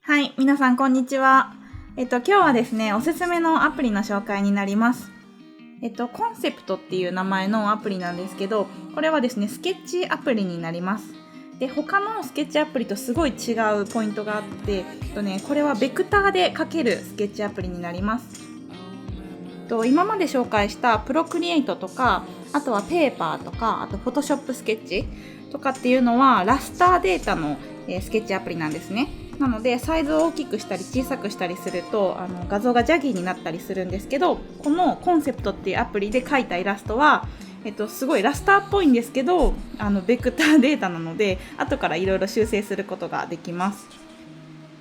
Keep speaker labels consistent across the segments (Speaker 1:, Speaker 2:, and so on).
Speaker 1: はい、皆さんこんにちは。今日はですね、おすすめのアプリの紹介になります。コンセプトっていう名前のアプリなんですけど、これはですね、スケッチアプリになります。で、他のスケッチアプリとすごい違うポイントがあって、これはベクターで描けるスケッチアプリになります。今まで紹介したプロクリエイトとか、あとはペーパーとか、あとフォトショップスケッチとかっていうのはラスターデータのスケッチアプリなんですね。なのでサイズを大きくしたり小さくしたりすると画像がジャギーになったりするんですけど、このコンセプトっていうアプリで描いたイラストは、すごいラスターっぽいんですけどベクターデータなので後からいろいろ修正することができます。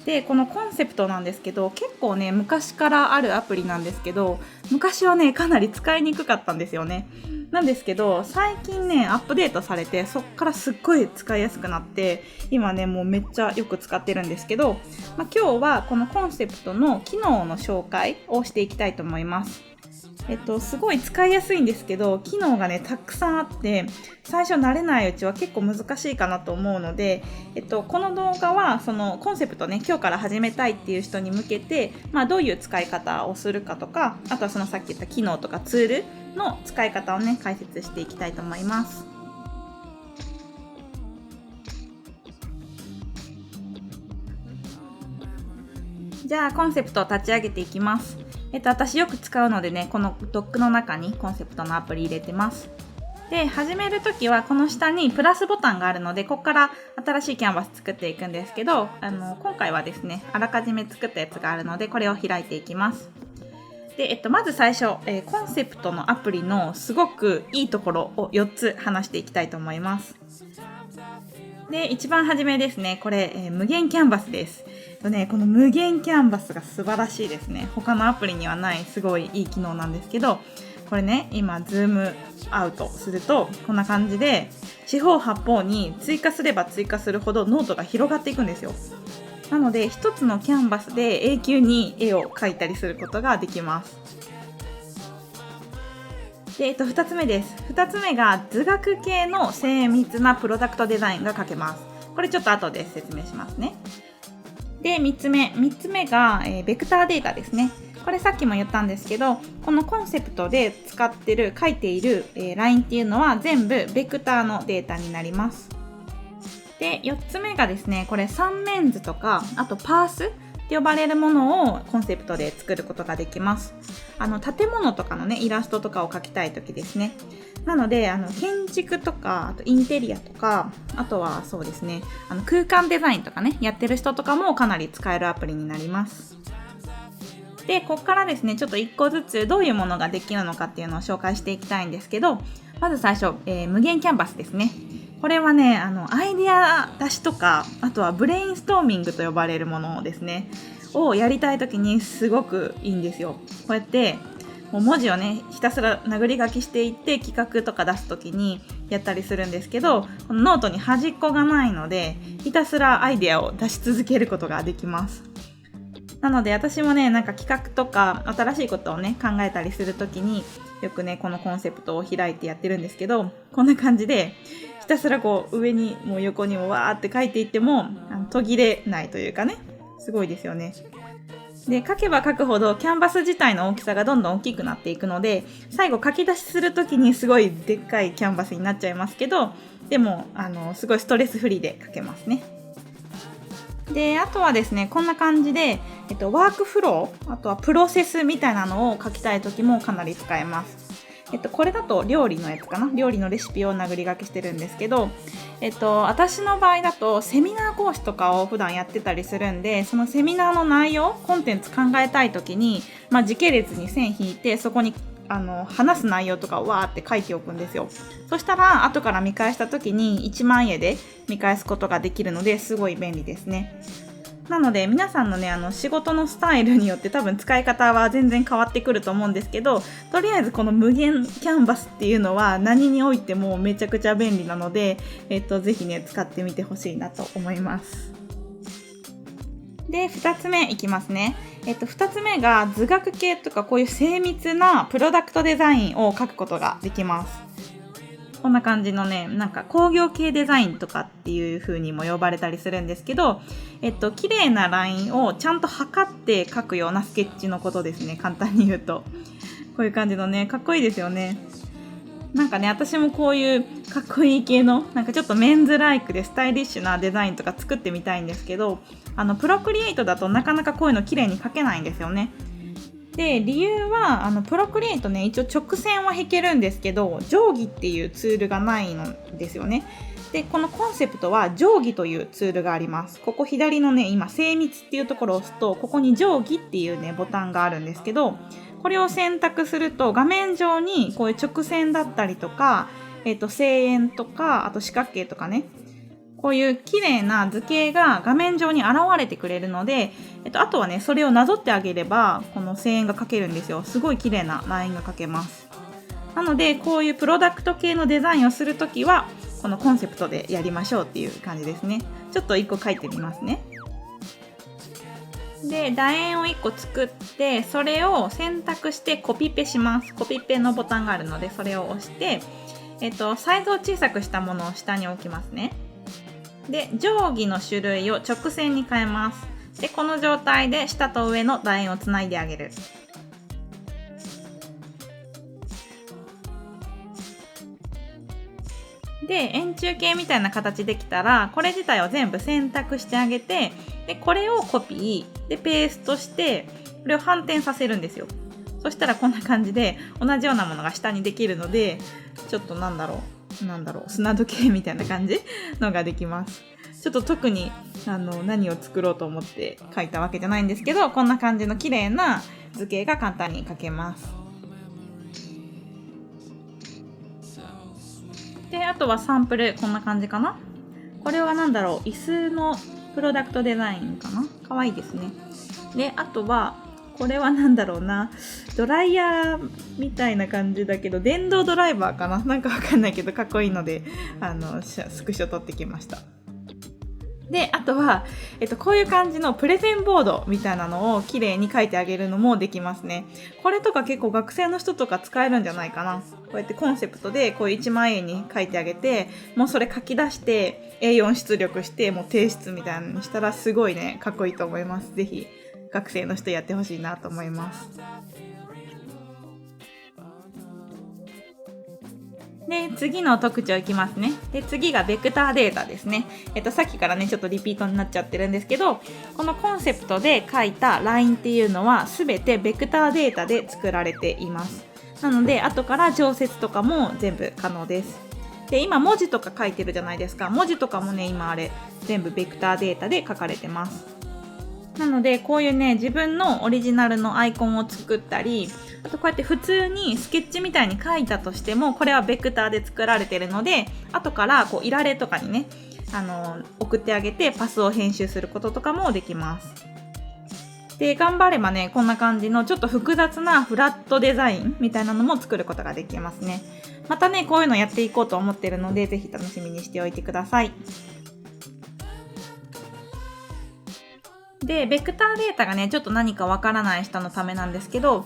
Speaker 1: でこのコンセプトなんですけど、結構ね昔からあるアプリなんですけど、昔はねかなり使いにくかったんですよね。なんですけど最近ねアップデートされて、そっからすっごい使いやすくなって、今ねもうめっちゃよく使ってるんですけど、今日はこのコンセプトの機能の紹介をしていきたいと思います。すごい使いやすいんですけど、機能がねたくさんあって、最初慣れないうちは結構難しいかなと思うので、この動画はそのコンセプトね今日から始めたいっていう人に向けて、どういう使い方をするかとか、あとはそのさっき言った機能とかツールの使い方をね解説していきたいと思います。じゃあコンセプトを立ち上げていきます。私よく使うのでね、このドックの中にコンセプトのアプリ入れてます。で、始めるときはこの下にプラスボタンがあるので、ここから新しいキャンバス作っていくんですけど、今回はですね、あらかじめ作ったやつがあるので、これを開いていきます。で、まず最初、コンセプトのアプリのすごくいいところを4つ話していきたいと思います。で、一番初めですね、これ、無限キャンバスです。この無限キャンバスが素晴らしいですね。他のアプリにはないすごいいい機能なんですけど、これね、今ズームアウトするとこんな感じで、四方八方に追加すれば追加するほどノートが広がっていくんですよ。なので一つのキャンバスで永久に絵を描いたりすることができます。で、2つ目です。2つ目が図学系の精密なプロダクトデザインが描けます。これちょっと後で説明しますね。で、3つ目が、ベクターデータですね。これさっきも言ったんですけど、このコンセプトで書いている、ラインっていうのは全部ベクターのデータになります。で、4つ目がですね、これ三面図とか、あとパースって呼ばれるものをコンセプトで作ることができます。建物とかのね、イラストとかを描きたいときですね。なので、建築とか、あとインテリアとか、あとはそうですね、空間デザインとかね、やってる人とかもかなり使えるアプリになります。で、ここからですね、ちょっと1個ずつどういうものができるのかっていうのを紹介していきたいんですけど、まず最初、無限キャンバスですね。これはね、アイデア出しとか、あとはブレインストーミングと呼ばれるものですね、をやりたいときにすごくいいんですよ。こうやってもう文字をねひたすら殴り書きしていって企画とか出すときにやったりするんですけど、このノートに端っこがないのでひたすらアイデアを出し続けることができます。なので私もね、なんか企画とか新しいことをね考えたりするときによくねこのコンセプトを開いてやってるんですけど、こんな感じでひたすらこう上にも横にもわーって書いていっても途切れないというかね、すごいですよね。で、書けば書くほどキャンバス自体の大きさがどんどん大きくなっていくので、最後書き出しするときにすごいでっかいキャンバスになっちゃいますけど、でもすごいストレスフリーで書けますね。で、あとはですね、こんな感じで、ワークフロー、あとはプロセスみたいなのを書きたいときもかなり使えます。これだと料理のやつかな、料理のレシピを殴り書きしてるんですけど、私の場合だとセミナー講師とかを普段やってたりするんで、そのセミナーの内容、コンテンツ考えたいときに、時系列に線引いて、そこに話す内容とかをわーって書いておくんですよ。そしたら後から見返したときに一万円で見返すことができるので、すごい便利ですね。なので皆さんのね仕事のスタイルによって多分使い方は全然変わってくると思うんですけど、とりあえずこの無限キャンバスっていうのは何においてもめちゃくちゃ便利なので、ぜひね使ってみてほしいなと思います。で、2つ目いきますね。2つ目が図学系とかこういう精密なプロダクトデザインを書くことができます。こんな感じのね、なんか工業系デザインとかっていう風にも呼ばれたりするんですけど、綺麗なラインをちゃんと測って描くようなスケッチのことですね。簡単に言うと。こういう感じのね、かっこいいですよね。なんかね、私もこういうかっこいい系の、なんかちょっとメンズライクでスタイリッシュなデザインとか作ってみたいんですけど、プロクリエイトだとなかなかこういうの綺麗に描けないんですよね。で、理由はプロクリエイトね、一応直線は引けるんですけど、定規っていうツールがないのですよね。で、このコンセプトは定規というツールがあります。ここ左のね、今精密っていうところを押すと、ここに定規っていうねボタンがあるんですけど、これを選択すると画面上にこういう直線だったりとか、正円とか、あと四角形とかね、こういう綺麗な図形が画面上に現れてくれるので、あとはね、それをなぞってあげれば、この線円が描けるんですよ。すごい綺麗なラインが描けます。なので、こういうプロダクト系のデザインをするときは、このコンセプトでやりましょうっていう感じですね。ちょっと1個書いてみますね。で、楕円を1個作って、それを選択してコピペします。コピペのボタンがあるので、それを押して、サイズを小さくしたものを下に置きますね。で、定規の種類を直線に変えます。で、この状態で下と上の楕円をつないであげる。で、円柱形みたいな形できたら、これ自体を全部選択してあげて、で、これをコピー、で、ペーストして、これを反転させるんですよ。そしたらこんな感じで、同じようなものが下にできるので、ちょっと砂時計みたいな感じのができます。ちょっと特に何を作ろうと思って描いたわけじゃないんですけど、こんな感じの綺麗な図形が簡単に描けます。で、あとはサンプル、こんな感じかな。これは椅子のプロダクトデザインかな。かわいいですね。で、あとはこれはドライヤーみたいな感じだけど、電動ドライバーかな、なんかわかんないけどかっこいいのでスクショ撮ってきました。で、あとは、こういう感じのプレゼンボードみたいなのを綺麗に書いてあげるのもできますね。これとか結構学生の人とか使えるんじゃないかな。こうやってコンセプトでこういう1万円に書いてあげて、もうそれ書き出して A4 出力してもう提出みたいなのにしたらすごいね、かっこいいと思います。ぜひ学生の人やってほしいなと思います。で、次の特徴いきますね。で、次がベクターデータですね。さっきからね、ちょっとリピートになっちゃってるんですけど、このコンセプトで書いたラインっていうのは、すべてベクターデータで作られています。なので、後から常設とかも全部可能です。で、今文字とか書いてるじゃないですか。文字とかもね、今全部ベクターデータで書かれてます。なので、こういうね、自分のオリジナルのアイコンを作ったり、あとこうやって普通にスケッチみたいに書いたとしても、これはベクターで作られてるので、後からいられとかにね、送ってあげてパスを編集することとかもできます。で、頑張ればね、こんな感じのちょっと複雑なフラットデザインみたいなのも作ることができますね。またね、こういうのやっていこうと思ってるので、ぜひ楽しみにしておいてください。で、ベクターデータがね、ちょっと何かわからない人のためなんですけど、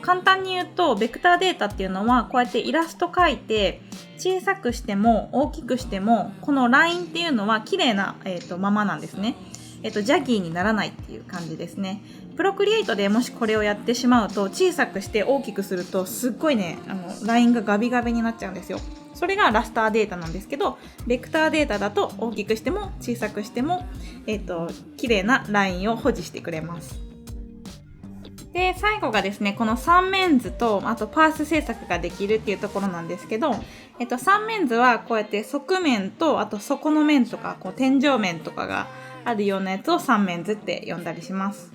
Speaker 1: 簡単に言うと、ベクターデータっていうのは、こうやってイラスト描いて、小さくしても大きくしても、このラインっていうのは綺麗な、ままなんですね。ジャギーにならないっていう感じですね。プロクリエイトでもしこれをやってしまうと、小さくして大きくすると、すっごいね、ラインがガビガビになっちゃうんですよ。それがラスターデータなんですけど、ベクターデータだと大きくしても小さくしても、綺麗なラインを保持してくれます。で、最後がですね、この三面図と、あとパース制作ができるっていうところなんですけど、三面図はこうやって側面と、あと底の面とか、天井面とかがあるようなやつを三面図って呼んだりします。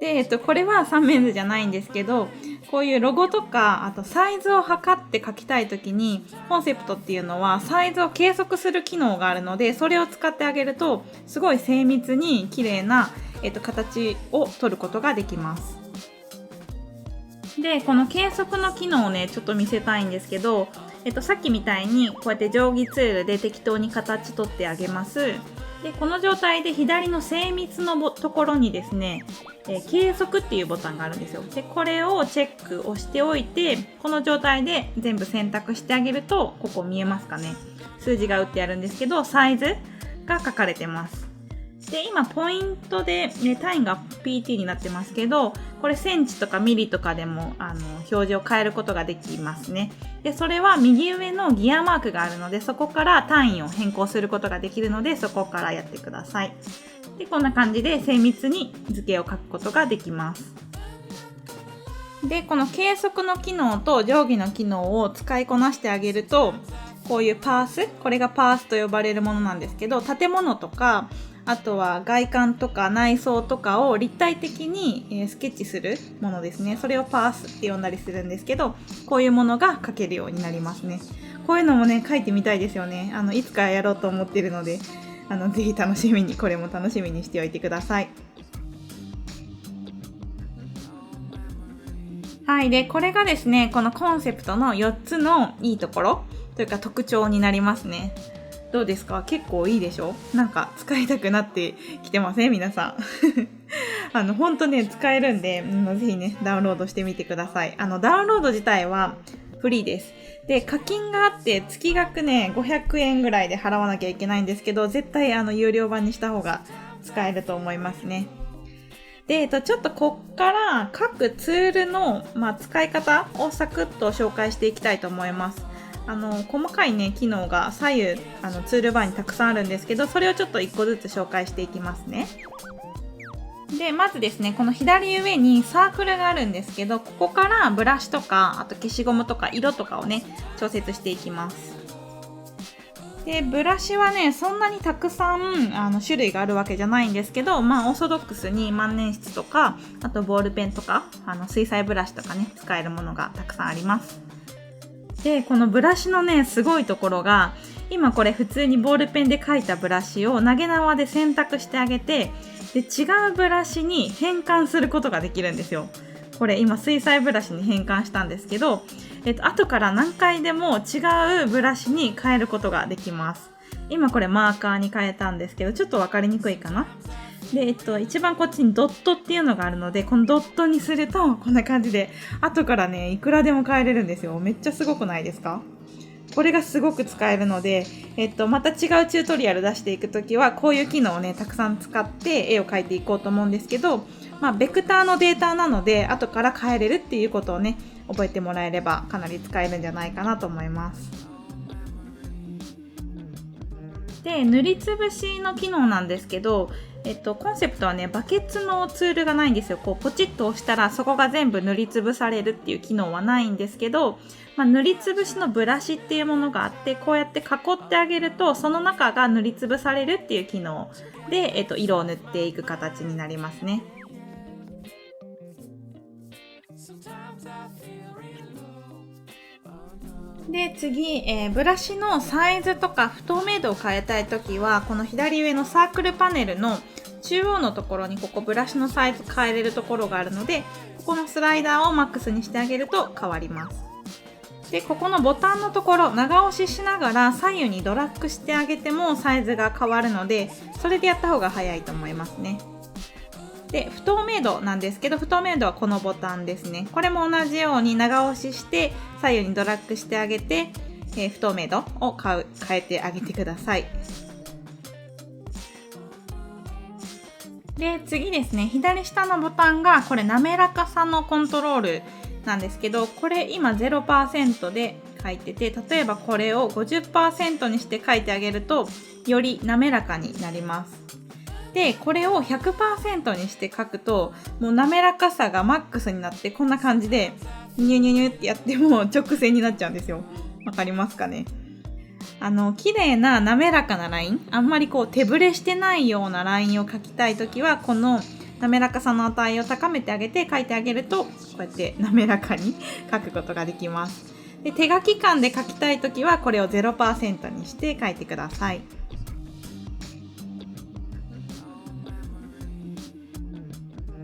Speaker 1: で、これは三面図じゃないんですけど、こういうロゴとか、あとサイズを測って書きたいときに、コンセプトっていうのはサイズを計測する機能があるので、それを使ってあげると、すごい精密に綺麗な、形を取ることができます。で、この計測の機能をね、ちょっと見せたいんですけど、さっきみたいにこうやって定規ツールで適当に形取ってあげます。でこの状態で左の精密のところにですね、計測っていうボタンがあるんですよ。でこれをチェックをしておいて、この状態で全部選択してあげると、ここ見えますかね、数字が打ってあるんですけど、サイズが書かれてます。で今ポイントで、単位が PT になってますけど、これセンチとかミリとかでも表示を変えることができますね。でそれは右上のギアマークがあるので、そこから単位を変更することができるので、そこからやってください。でこんな感じで精密に図形を書くことができます。でこの計測の機能と定規の機能を使いこなしてあげると、こういうパース、これがパースと呼ばれるものなんですけど、建物とかあとは外観とか内装とかを立体的にスケッチするものですね。それをパースって呼んだりするんですけど、こういうものが描けるようになりますね。こういうのもね、描いてみたいですよね。いつかやろうと思っているので、ぜひ楽しみに、これも楽しみにしておいてください。はい。で、これがですね、このコンセプトの4つのいいところというか特徴になりますね。どうですか？結構いいでしょ？なんか使いたくなってきてません？皆さん。ほんとね、使えるんで、ぜひね、ダウンロードしてみてください。ダウンロード自体はフリーです。で、課金があって、月額ね、500円ぐらいで払わなきゃいけないんですけど、絶対有料版にした方が使えると思いますね。で、ちょっとこっから各ツールの、使い方をサクッと紹介していきたいと思います。細かいね、機能が左右、ツールバーにたくさんあるんですけど、それをちょっと1個ずつ紹介していきますね。で、まずですね、この左上にサークルがあるんですけど、ここからブラシとか、あと消しゴムとか色とかをね、調節していきます。で、ブラシはね、そんなにたくさん種類があるわけじゃないんですけど、オーソドックスに万年筆とか、あとボールペンとか、水彩ブラシとかね、使えるものがたくさんあります。で、このブラシのね、すごいところが、今これ普通にボールペンで描いたブラシを投げ縄で選択してあげて、で、違うブラシに変換することができるんですよ。これ今水彩ブラシに変換したんですけど、後から何回でも違うブラシに変えることができます。今これマーカーに変えたんですけど、ちょっとわかりにくいかな。で、一番こっちにドットっていうのがあるので、このドットにするとこんな感じで後からね、いくらでも変えれるんですよ。めっちゃすごくないですか？これがすごく使えるので、また違うチュートリアル出していくときはこういう機能をね、たくさん使って絵を描いていこうと思うんですけど、ベクターのデータなので後から変えれるっていうことをね、覚えてもらえればかなり使えるんじゃないかなと思います。で、塗りつぶしの機能なんですけど、コンセプトはね、バケツのツールがないんですよ。こうポチッと押したらそこが全部塗りつぶされるっていう機能はないんですけど、塗りつぶしのブラシっていうものがあって、こうやって囲ってあげるとその中が塗りつぶされるっていう機能で、色を塗っていく形になりますね。で、次、ブラシのサイズとか不透明度を変えたいときは、この左上のサークルパネルの中央のところにここブラシのサイズ変えれるところがあるので、ここのスライダーをマックスにしてあげると変わります。で、ここのボタンのところ長押ししながら左右にドラッグしてあげてもサイズが変わるので、それでやった方が早いと思いますね。で、不透明度なんですけど、不透明度はこのボタンですね。これも同じように長押しして左右にドラッグしてあげて、不透明度を変えてあげてください。で、次ですね、左下のボタンがこれ滑らかさのコントロールなんですけど、これ今 0% で書いてて、例えばこれを 50% にして書いてあげるとより滑らかになります。で、これを 100% にして書くと、もう滑らかさがマックスになって、こんな感じでニュニュニュってやっても直線になっちゃうんですよ。わかりますかね？綺麗な滑らかなライン、あんまりこう手ぶれしてないようなラインを描きたいときは、この滑らかさの値を高めてあげて描いてあげると、こうやって滑らかに描くことができます。で、手書き感で描きたいときはこれを 0% にして描いてください。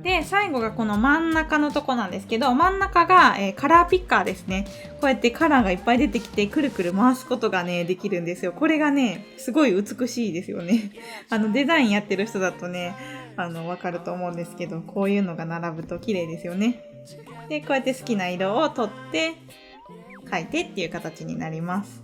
Speaker 1: で、最後がこの真ん中のとこなんですけど、真ん中が、カラーピッカーですね。こうやってカラーがいっぱい出てきて、くるくる回すことがね、できるんですよ。これがね、すごい美しいですよね。デザインやってる人だとね、わかると思うんですけど、こういうのが並ぶと綺麗ですよね。で、こうやって好きな色を取って、描いてっていう形になります。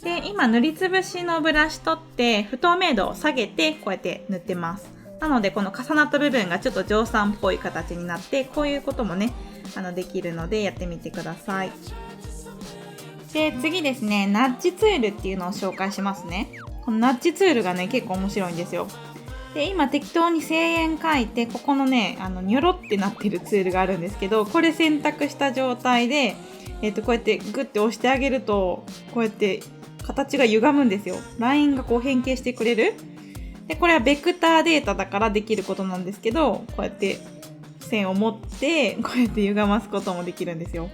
Speaker 1: で、今塗りつぶしのブラシ取って、不透明度を下げて、こうやって塗ってます。なのでこの重なった部分がちょっと定山っぽい形になって、こういうこともねできるのでやってみてください。で、次ですね、ナッジツールっていうのを紹介しますね。このナッジツールがね結構面白いんですよ。で、今適当に声援書いて、ここのねニョロってなってるツールがあるんですけど、これ選択した状態でこうやってグッて押してあげると、こうやって形が歪むんですよ。ラインがこう変形してくれる。で、これはベクターデータだからできることなんですけど、こうやって線を持ってこうやって歪ますこともできるんですよ。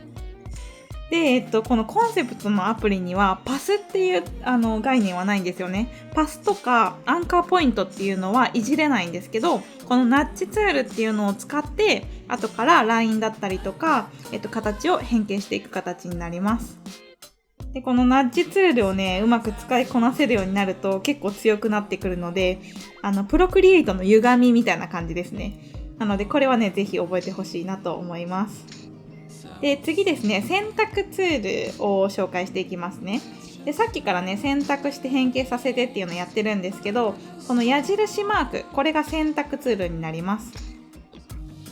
Speaker 1: で、このコンセプトのアプリにはパスっていう概念はないんですよね。パスとかアンカーポイントっていうのはいじれないんですけど、このナッジツールっていうのを使って後からラインだったりとか、形を変形していく形になります。で、このナッジツールをねうまく使いこなせるようになると結構強くなってくるので、プロクリエイトの歪みみたいな感じですね。なのでこれはねぜひ覚えてほしいなと思います。で、次ですね、選択ツールを紹介していきますね。で、さっきからね選択して変形させてっていうのをやってるんですけど、この矢印マーク、これが選択ツールになります。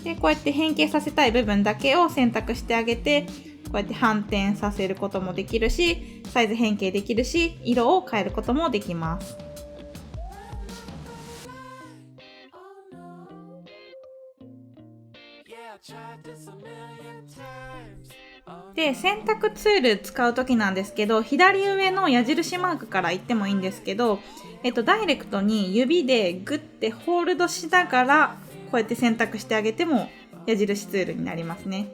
Speaker 1: で、こうやって変形させたい部分だけを選択してあげて、こうやって反転させることもできるし、サイズ変形できるし、色を変えることもできます。で、選択ツール使うときなんですけど、左上の矢印マークから行ってもいいんですけど、ダイレクトに指でグッてホールドしながらこうやって選択してあげても矢印ツールになりますね。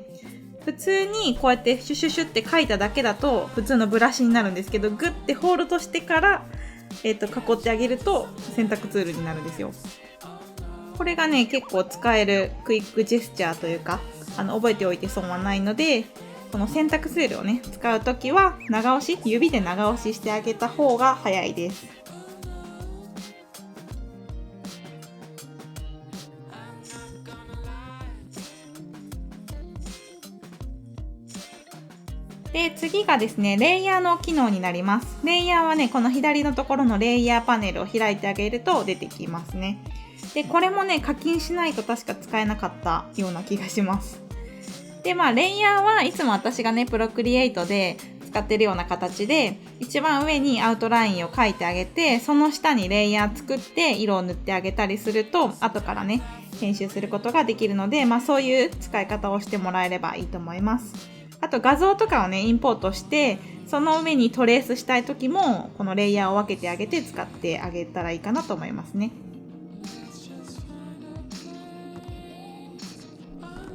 Speaker 1: 普通にこうやってシュシュシュって書いただけだと普通のブラシになるんですけど、グッてホールドしてから、囲ってあげると選択ツールになるんですよ。これがね結構使えるクイックジェスチャーというか、覚えておいて損はないので、この選択ツールをね使うときは長押し、指で長押ししてあげた方が早いです。で、次がですね、レイヤーの機能になります。レイヤーはね、この左のところのレイヤーパネルを開いてあげると出てきますね。で、これもね、課金しないと確か使えなかったような気がします。で、レイヤーはいつも私がね、プロクリエイトで使ってるような形で、一番上にアウトラインを描いてあげて、その下にレイヤー作って色を塗ってあげたりすると、後からね、編集することができるので、そういう使い方をしてもらえればいいと思います。あと画像とかをねインポートして、その上にトレースしたい時もこのレイヤーを分けてあげて使ってあげたらいいかなと思いますね。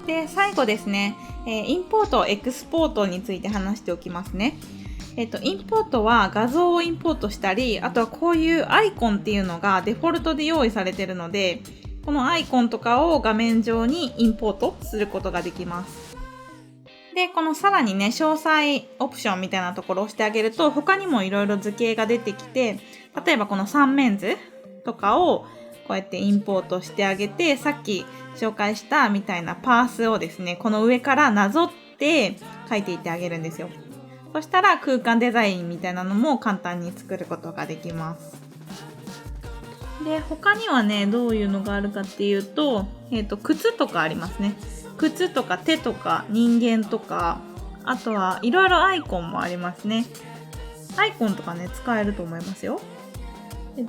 Speaker 1: で、最後ですね、インポート、エクスポートについて話しておきますね。インポートは画像をインポートしたり、あとはこういうアイコンっていうのがデフォルトで用意されているので、このアイコンとかを画面上にインポートすることができます。で、このさらにね、詳細オプションみたいなところを押してあげると、他にもいろいろ図形が出てきて、例えばこの三面図とかをこうやってインポートしてあげて、さっき紹介したみたいなパースをですね、この上からなぞって書いていってあげるんですよ。そしたら空間デザインみたいなのも簡単に作ることができます。で、他にはね、どういうのがあるかっていうと、靴とかありますね。靴とか手とか人間とか、あとはいろいろアイコンもありますね。アイコンとかね使えると思いますよ。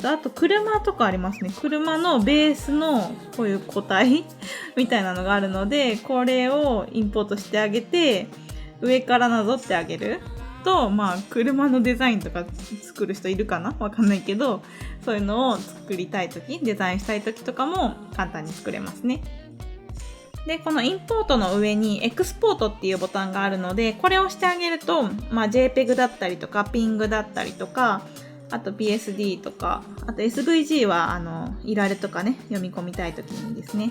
Speaker 1: あと車とかありますね。車のベースのこういう個体みたいなのがあるので、これをインポートしてあげて上からなぞってあげると、車のデザインとか作る人いるかな、わかんないけど、そういうのを作りたいとき、デザインしたいときとかも簡単に作れますね。で、このインポートの上にエクスポートっていうボタンがあるので、これを押してあげると、JPEG だったりとか PNG だったりとか、あと PSD とか、あと SVG はいられとかね、読み込みたいときにですね、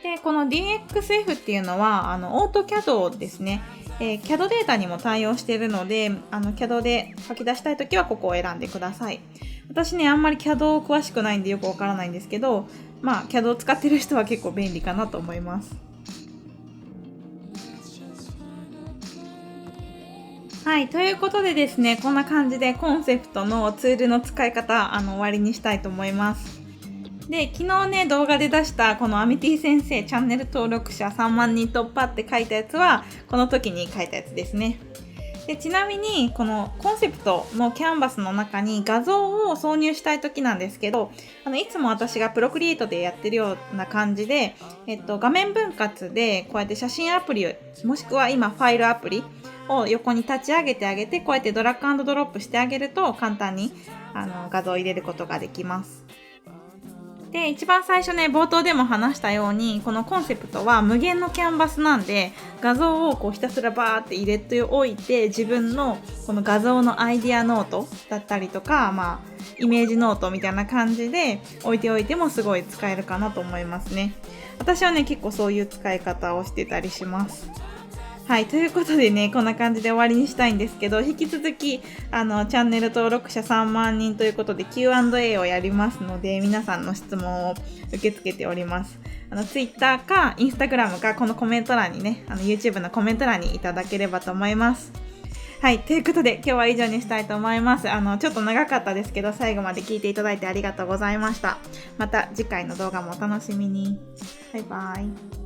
Speaker 1: で、この DXF っていうのは、オート CAD ですね。CAD データにも対応しているので、CAD で書き出したいときはここを選んでください。私ね、あんまり CAD 詳しくないんでよくわからないんですけど、CAD を使ってる人は結構便利かなと思います。はい、ということでですね、こんな感じでコンセプトのツールの使い方、終わりにしたいと思います。で、昨日ね、動画で出したこのアミティ先生、チャンネル登録者3万人突破って書いたやつは、この時に書いたやつですね。で、ちなみに、このコンセプトのキャンバスの中に画像を挿入したい時なんですけど、いつも私がプロクリエイトでやってるような感じで、画面分割でこうやって写真アプリを、もしくは今ファイルアプリを横に立ち上げてあげて、こうやってドラッグ&ドロップしてあげると簡単に画像を入れることができます。で、一番最初ね、冒頭でも話したように、このコンセプトは無限のキャンバスなんで、画像をこうひたすらバーって入れておいて、自分のこの画像のアイディアノートだったりとか、イメージノートみたいな感じで置いておいてもすごい使えるかなと思いますね。私はね、結構そういう使い方をしてたりします。はい、ということでね、こんな感じで終わりにしたいんですけど、引き続き、チャンネル登録者3万人ということで Q&A をやりますので、皆さんの質問を受け付けております。Twitter か Instagram か、このコメント欄にね、YouTube のコメント欄にいただければと思います。はい、ということで、今日は以上にしたいと思います。ちょっと長かったですけど、最後まで聞いていただいてありがとうございました。また次回の動画もお楽しみに。バイバイ。